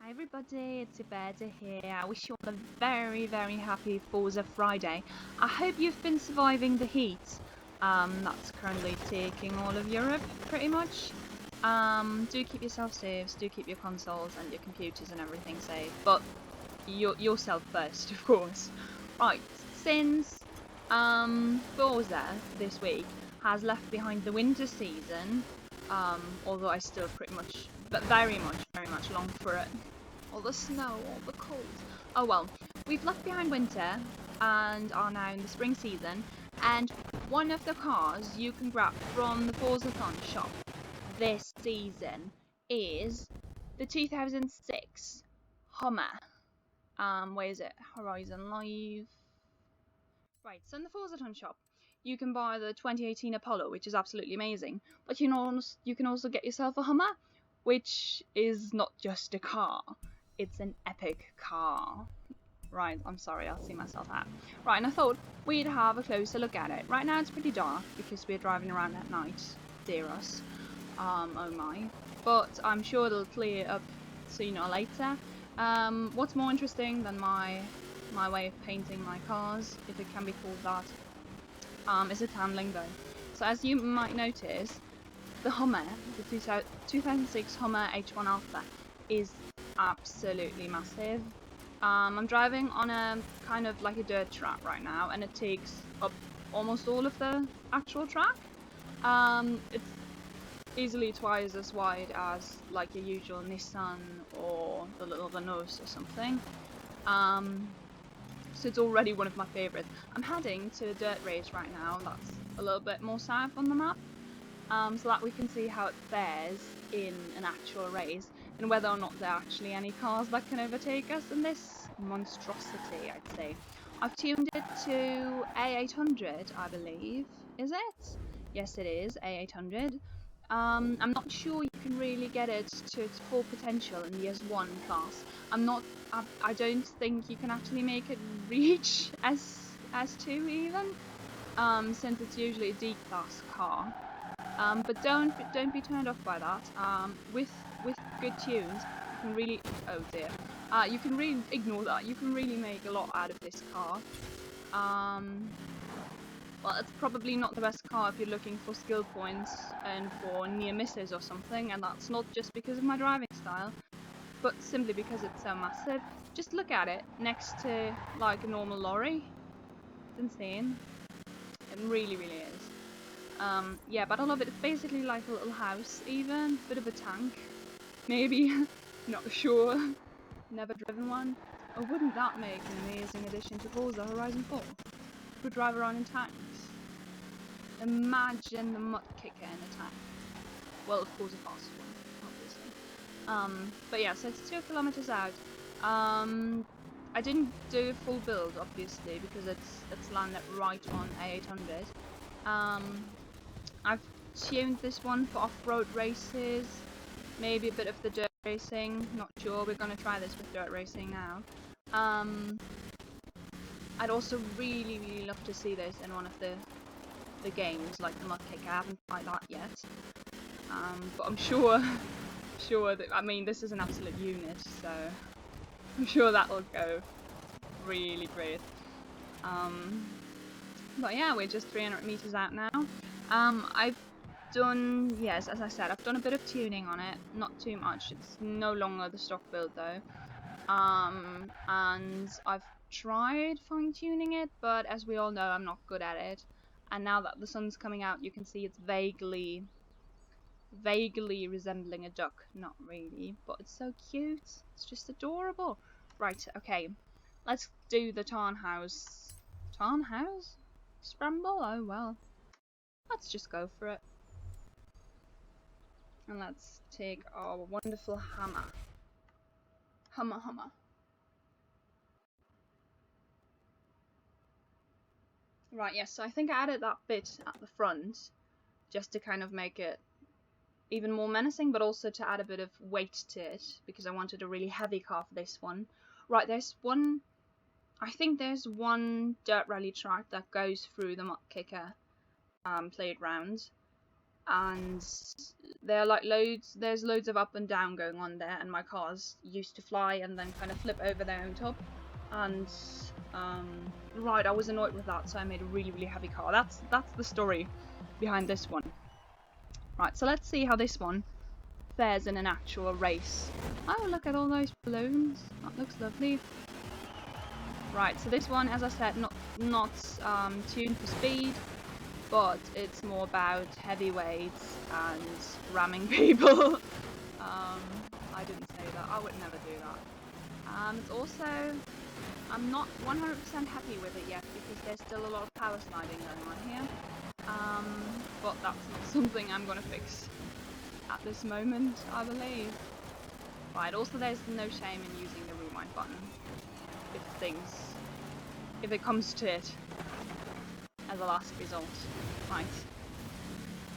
Hi everybody, it's your Birdie here. I wish you all a very, very happy Forza Friday. I hope you've been surviving the heat that's currently taking all of Europe, pretty much. Do keep yourself safe, do keep your consoles and your computers and everything safe, but yourself first, of course. Right, since Forza this week has left behind the winter season, although I still pretty much, but very much long for it. All the snow, all the cold. Oh well, we've left behind winter and are now in the spring season, and one of the cars you can grab from the Forzathon shop this season is the 2006 Hummer. Where is it? Horizon Live. Right, so in the Forzathon shop, you can buy the 2018 Apollo, which is absolutely amazing, but you can also get yourself a Hummer, which is not just a car, it's an epic car. Right, I'm sorry, I'll see myself out. Right, and I thought we'd have a closer look at it. Right now it's pretty dark because we're driving around at night, dear us. Oh my. But I'm sure it'll clear up sooner or later. What's more interesting than my way of painting my cars, if it can be called that, is its handling though. So as you might notice, the Hummer, the 2006 Hummer H1 Alpha, is absolutely massive. I'm driving on a kind of like a dirt track right now, and it takes up almost all of the actual track. It's easily twice as wide as like your usual Nissan or the little Renault or something. So it's already one of my favourites. I'm heading to a dirt race right now that's a little bit more south on the map, so that we can see how it fares in an actual race and whether or not there are actually any cars that can overtake us in this monstrosity, I'd say. I've tuned it to A800, I believe. Is it? Yes, it is A800. I'm not sure you can really get it to its full potential in the S1 class. I don't think you can actually make it reach S2 even, since it's usually a D class car. But don't be turned off by that. With good tunes, you can really, oh dear, you can really ignore that. You can really make a lot out of this car. Well, it's probably not the best car if you're looking for skill points and for near misses or something, and that's not just because of my driving style, but simply because it's so massive. Just look at it next to like a normal lorry. It's insane. It really, really is. Yeah, but I love it. It's basically like a little house, even. Bit of a tank. Maybe. Not sure. Never driven one. Oh, wouldn't that make an amazing addition to Forza Horizon 4? Could drive around in tanks. Imagine the mud kicker in a tank. Well, of course, a fast one, obviously. But yeah, so it's 2 kilometers out. I didn't do a full build, obviously, because it's landed right on A800. I've tuned this one for off-road races, maybe a bit of the dirt racing, not sure. We're going to try this with dirt racing now. I'd also really, really love to see this in one of the games, like the Mud Kicker. I haven't tried that yet. But I'm sure that, I mean, this is an absolute unit, so I'm sure that'll go really great. But yeah, we're just 300 meters out now. I've done, yes, as I said, I've done a bit of tuning on it, not too much. It's no longer the stock build though. And I've tried fine-tuning it, but as we all know, I'm not good at it. And now that the sun's coming out, you can see it's vaguely resembling a duck. Not really, but it's so cute. It's just adorable. Right, okay. Let's do the Tarnhouse. Tarnhouse? Scramble? Oh well. Let's just go for it. And let's take our wonderful hammer. Hummer. Right, yes, so I think I added that bit at the front just to kind of make it even more menacing, but also to add a bit of weight to it, because I wanted a really heavy car for this one. Right, I think there's one dirt rally track that goes through the Muck Kicker playground. and there are like there's loads of up and down going on there, and my cars used to fly and then kind of flip over their own top, and right, I was annoyed with that, so I made a really heavy car. That's the story behind this one. Right, so let's see how this one fares in an actual race. Oh, look at all those balloons. That looks lovely. Right, so this one, as I said, not tuned for speed, but it's more about heavyweights and ramming people. I didn't say that. I would never do that. It's also, I'm not 100% happy with it yet because there's still a lot of power sliding going on here. But that's not something I'm gonna fix at this moment, I believe. Right, also there's no shame in using the rewind button if it comes to it as a last result. Right.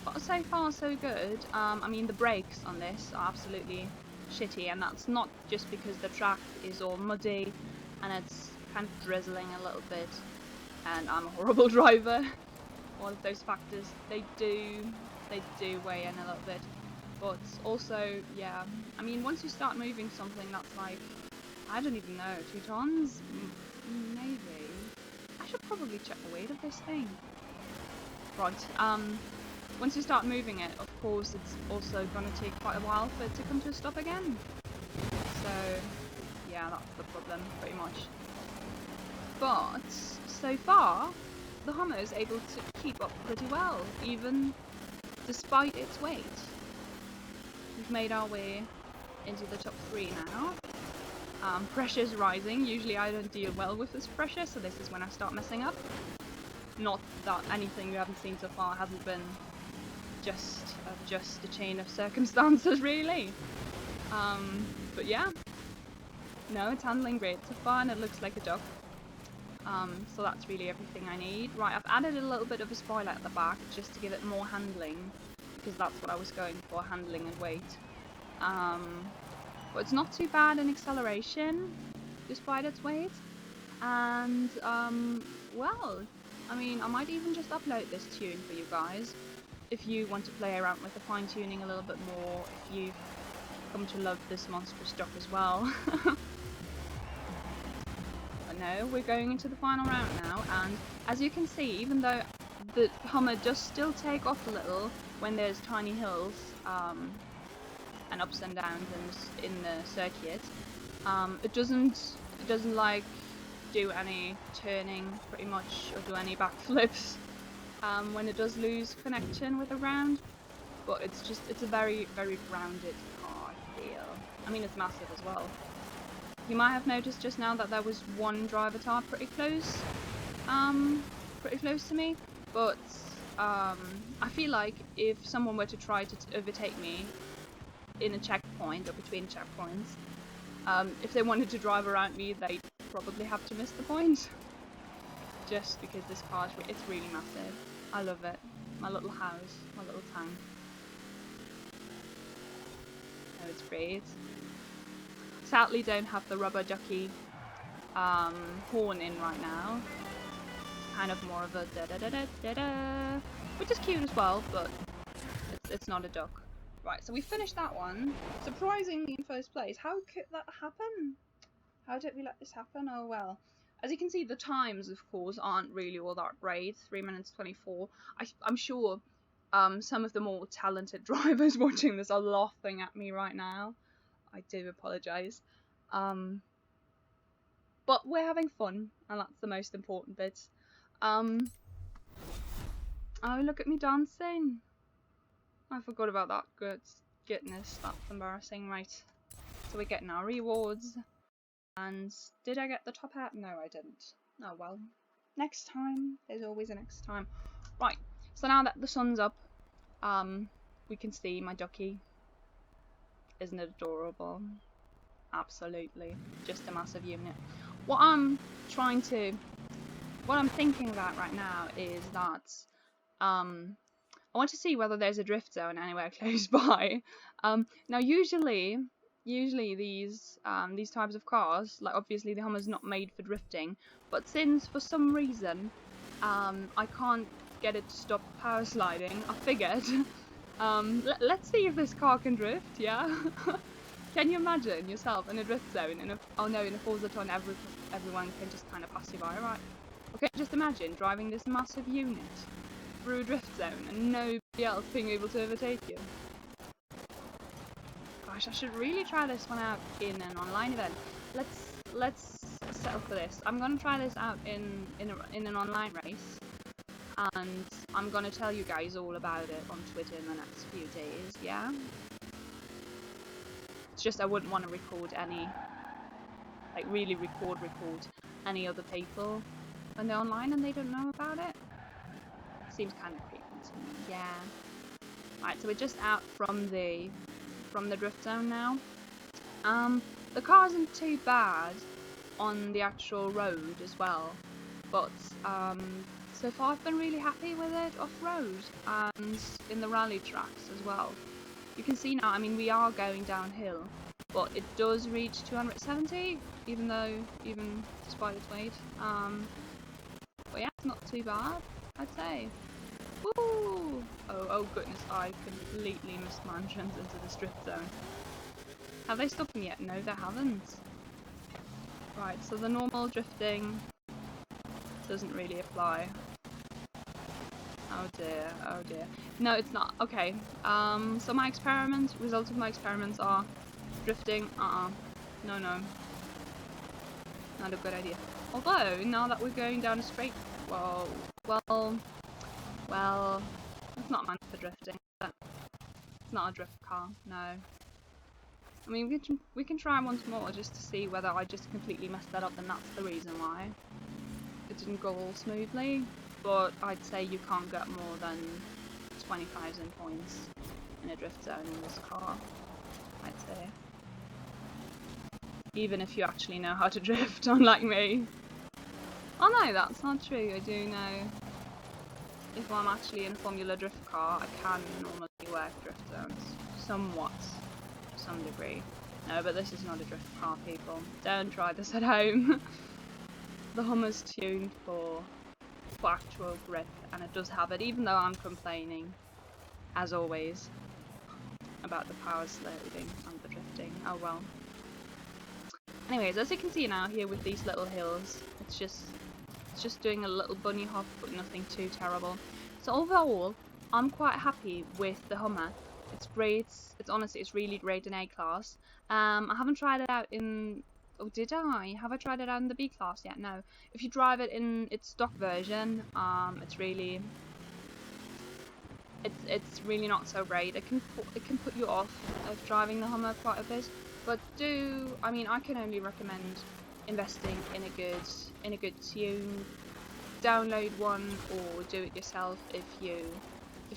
But so far so good. I mean, the brakes on this are absolutely shitty, and that's not just because the track is all muddy and it's kind of drizzling a little bit and I'm a horrible driver. All of those factors, they do weigh in a little bit. But also, yeah, I mean, once you start moving something that's like, I don't even know, 2 tons? Maybe. I should probably check the weight of this thing. Right, once you start moving it, of course, it's also going to take quite a while for it to come to a stop again. So, yeah, that's the problem, pretty much. But, so far, the Hummer is able to keep up pretty well, even despite its weight. We've made our way into the top 3 now. Pressure's rising. Usually I don't deal well with this pressure, so this is when I start messing up. Not that anything you haven't seen so far hasn't been just a chain of circumstances, really. But yeah. No, it's handling great so far, and it looks like a duck. So that's really everything I need. Right, I've added a little bit of a spoiler at the back just to give it more handling, because that's what I was going for, handling and weight. But it's not too bad in acceleration, despite its weight. And, well, I mean, I might even just upload this tune for you guys, if you want to play around with the fine-tuning a little bit more, if you've come to love this monstrous duck as well. But no, we're going into the final round now, and as you can see, even though the Hummer does still take off a little when there's tiny hills, and ups and downs in the circuit, it doesn't like do any turning pretty much or do any backflips when it does lose connection with the ground. But it's a very grounded car, I feel. I mean, it's massive as well. You might have noticed just now that there was one driver car pretty close to me, but I feel like if someone were to try to overtake me in a checkpoint or between checkpoints, if they wanted to drive around me, they'd probably have to miss the point. Just because this car, it's really massive. I love it. My little house, my little town. Oh, it's great. Sadly, don't have the rubber ducky horn in right now. It's kind of more of a da-da-da-da-da-da, which is cute as well, but it's not a duck. Right, so we finished that one, surprisingly in first place. How could that happen? How did we let this happen? Oh well. As you can see, the times, of course, aren't really all that great. 3 minutes 24. I'm sure some of the more talented drivers watching this are laughing at me right now. I do apologise. But we're having fun, and that's the most important bit. Oh, look at me dancing. I forgot about that. Goodness, that's embarrassing. Right, so we're getting our rewards. And did I get the top hat? No, I didn't. Oh well. Next time. There's always a next time. Right, so now that the sun's up, we can see my ducky. Isn't it adorable? Absolutely. Just a massive unit. What I'm thinking about right now is that, I want to see whether there's a drift zone anywhere close by. Now usually these types of cars, like obviously the Hummer's not made for drifting, but since for some reason I can't get it to stop power sliding, I figured Let's see if this car can drift, yeah? Can you imagine yourself in a drift zone? In a Forzathon, everyone can just kind of pass you by, right? Okay, just imagine driving this massive unit through a drift zone and nobody else being able to overtake you. Gosh, I should really try this one out in an online event. Let's settle for this. I'm gonna try this out in an online race, and I'm gonna tell you guys all about it on Twitter in the next few days. Yeah. It's just I wouldn't want to record any, like really record any other people when they're online and they don't know about it. Seems kind of creepy to me. Yeah. Right, so we're just out from the drift zone now. The car isn't too bad on the actual road as well, but so far I've been really happy with it off-road and in the rally tracks as well. You can see now, I mean, we are going downhill, but it does reach 270, even despite its weight. But yeah, it's not too bad, I'd say. Woo! Oh goodness, I completely missed my entrance into this drift zone. Have they stopped me yet? No, they haven't. Right, so the normal drifting doesn't really apply. Oh dear, oh dear. No, it's not. Okay, so my results of my experiments are drifting, no, not a good idea. Although, now that we're going down a straight, well, it's not meant for drifting, but it's not a drift car, no. I mean, we can try once more just to see whether I just completely messed that up and that's the reason why it didn't go all smoothly. But I'd say you can't get more than 20,000 points in a drift zone in this car, I'd say. Even if you actually know how to drift, unlike me. Oh no, that's not true. I do know if I'm actually in a Formula Drift car, I can normally work drift zones. Somewhat. To some degree. No, but this is not a drift car, people. Don't try this at home. The Hummer's tuned for actual grip, and it does have it, even though I'm complaining, as always, about the power sliding and the drifting. Oh well. Anyways, as you can see now here with these little hills, it's just doing a little bunny hop, but nothing too terrible. So overall, I'm quite happy with the Hummer. It's great. It's honestly, it's really great in A class. I haven't tried it out in. Oh, did I? Have I tried it out in the B class yet? No. If you drive it in its stock version, it's really not so great. It can put you off of driving the Hummer quite a bit. But I mean, I can only recommend investing in a good tune. Download one or do it yourself if you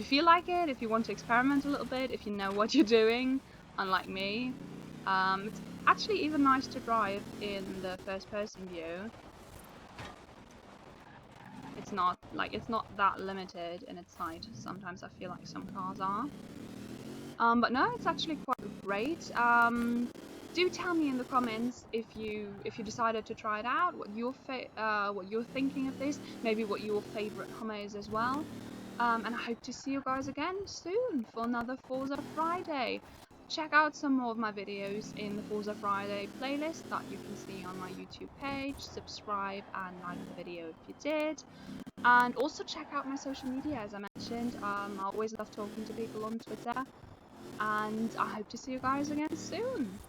feel like it, if you want to experiment a little bit, if you know what you're doing, unlike me. It's actually even nice to drive in the first person view. It's not that limited in its sight. Sometimes I feel like some cars are. But no, it's actually quite great. Do tell me in the comments if you decided to try it out, what you're thinking of this, maybe what your favourite Hummer is as well. And I hope to see you guys again soon for another Forza Friday. Check out some more of my videos in the Forza Friday playlist that you can see on my YouTube page. Subscribe and like the video if you did. And also check out my social media, as I mentioned. I always love talking to people on Twitter. And I hope to see you guys again soon.